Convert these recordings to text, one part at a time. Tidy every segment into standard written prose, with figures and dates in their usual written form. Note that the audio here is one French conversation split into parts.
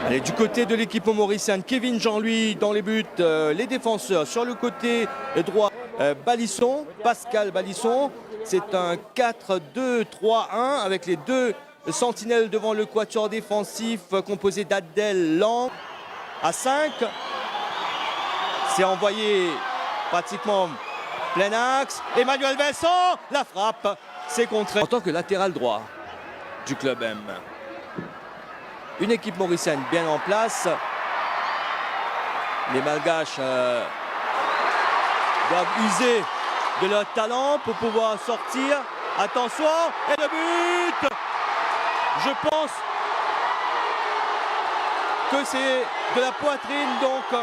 Allez, du côté de l'équipe mauricienne, Kevin Jean-Louis dans les buts, les défenseurs sur le côté droit, Balisson, Pascal Balisson. C'est un 4-2-3-1 avec les deux sentinelles devant le quatuor défensif composé d'Adel Lang à 5. C'est envoyé pratiquement plein axe. Emmanuel Vincent, la frappe, c'est contré en tant que latéral droit du club M. Une équipe mauricienne bien en place. Les Malgaches doivent user de leur talent pour pouvoir sortir. Attention, et le but! Je pense que c'est de la poitrine, donc.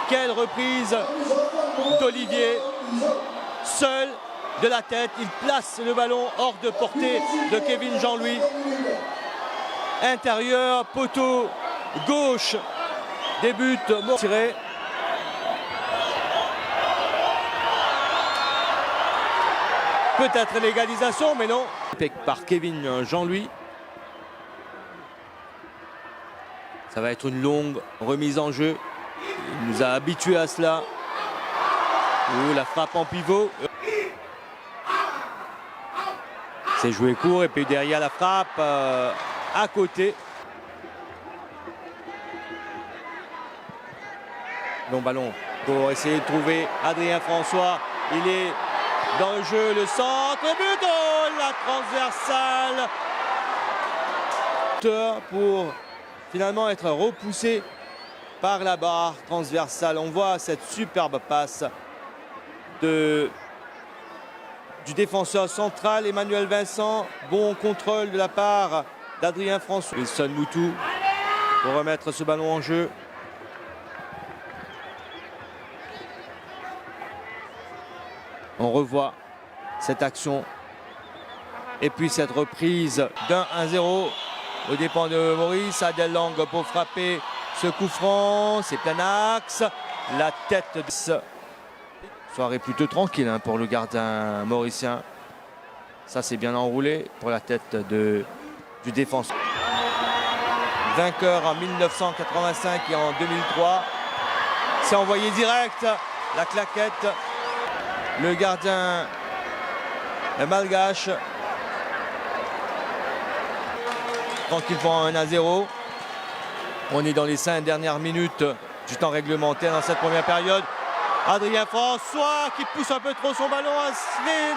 Quelle reprise d'Olivier, seul de la tête, il place le ballon hors de portée de Kevin Jean-Louis. Intérieur, poteau gauche, des buts tirés. Peut-être l'égalisation, mais non. Par Kevin Jean-Louis. Ça va être une longue remise en jeu. Il nous a habitués à cela. Ouh, la frappe en pivot. C'est joué court et puis derrière la frappe à côté. Long ballon pour essayer de trouver Adrien François. Il est dans le jeu, le centre, le but, oh, la transversale. Pour finalement être repoussé par la barre transversale. On voit cette superbe passe du défenseur central Emmanuel Vincent. Bon contrôle de la part d'Adrien François. Wilson Moutou pour remettre ce ballon en jeu. On revoit cette action et puis cette reprise d'un 1-0 au dépens de Maurice. Adel Lang pour frapper ce coup franc, c'est plein axe, la tête de... Soirée plutôt tranquille pour le gardien mauricien. Ça c'est bien enroulé pour la tête du défenseur. Vainqueur en 1985 et en 2003. C'est envoyé direct, la claquette. Le gardien malgache. Tranquillement 1-0. On est dans les 5 dernières minutes du temps réglementaire dans cette première période. Adrien François qui pousse un peu trop son ballon à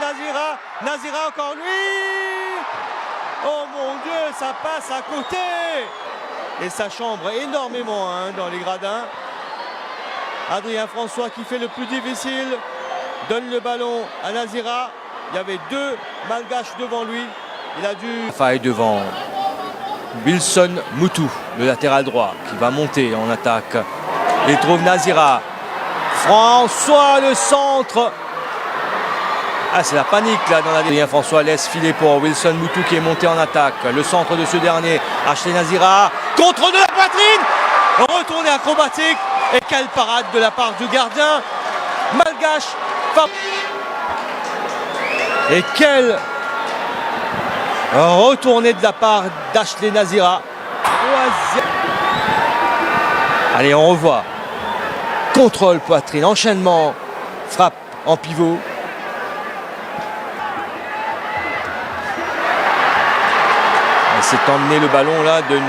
Nazira. Nazira encore lui. Oh mon Dieu, ça passe à côté. Et ça chambre énormément dans les gradins. Adrien François qui fait le plus difficile. Donne le ballon à Nazira. Il y avait deux Malgaches devant lui. Il a dû... Faille devant Wilson Moutou, le latéral droit, qui va monter en attaque. Il trouve Nazira. François, le centre. Ah, c'est la panique là dans la ligne. François laisse filer pour Wilson Moutou qui est monté en attaque. Le centre de ce dernier, Ashley Nazira. Contre de la poitrine. Retourné acrobatique. Et quelle parade de la part du gardien malgache. Et quelle retournée de la part d'Ashley Nazira. Allez, on revoit. Contrôle poitrine, enchaînement, frappe en pivot. Il s'est emmené le ballon là d'une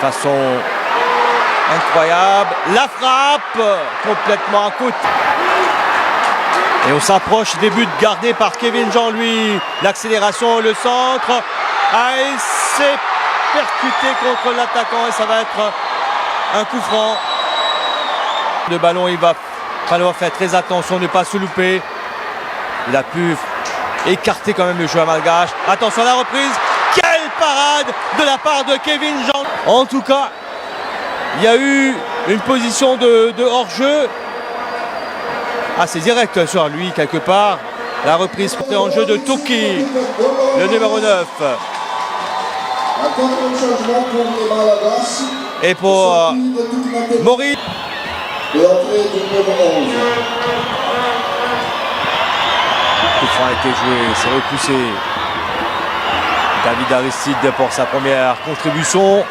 façon incroyable. La frappe complètement à côté. Et on s'approche des buts gardés par Kevin Jean-Louis. L'accélération, le centre. Ah, il s'est percuté contre l'attaquant et ça va être un coup franc. Le ballon, il va falloir faire très attention, ne pas se louper. Il a pu écarter quand même le joueur malgache. Attention à la reprise. Quelle parade de la part de Kevin Jean. En tout cas, il y a eu une position de hors-jeu. Ah, c'est direct sur lui quelque part. La reprise en jeu de Toki, le numéro 9. Et pour Maurice. Le coup franc a été joué, c'est repoussé. David Aristide pour sa première contribution.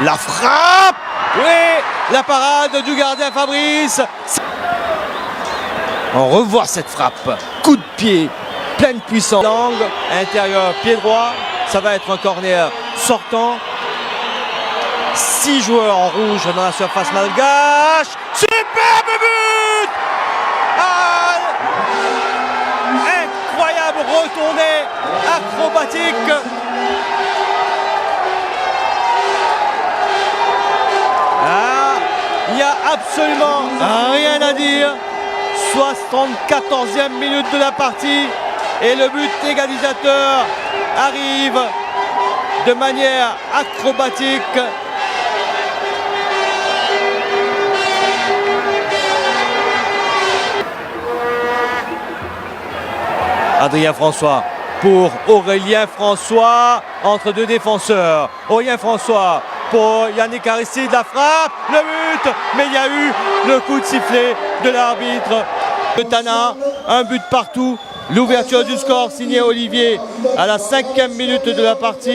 La frappe! Oui, la parade du gardien Fabrice. On revoit cette frappe. Coup de pied, pleine puissance. Langue, intérieur, pied droit. Ça va être un corner sortant. 6 joueurs en rouge dans la surface malgache. Superbe but! Ah, incroyable retournée acrobatique. Il n'y a absolument rien à dire. 74e minute de la partie et le but égalisateur arrive de manière acrobatique. Adrien François pour Aurélien François entre deux défenseurs. Aurélien François pour Yannick Aristide, la frappe, le but, mais il y a eu le coup de sifflet de l'arbitre de Tana, un but partout, l'ouverture du score signé Olivier à la 5e minute de la partie.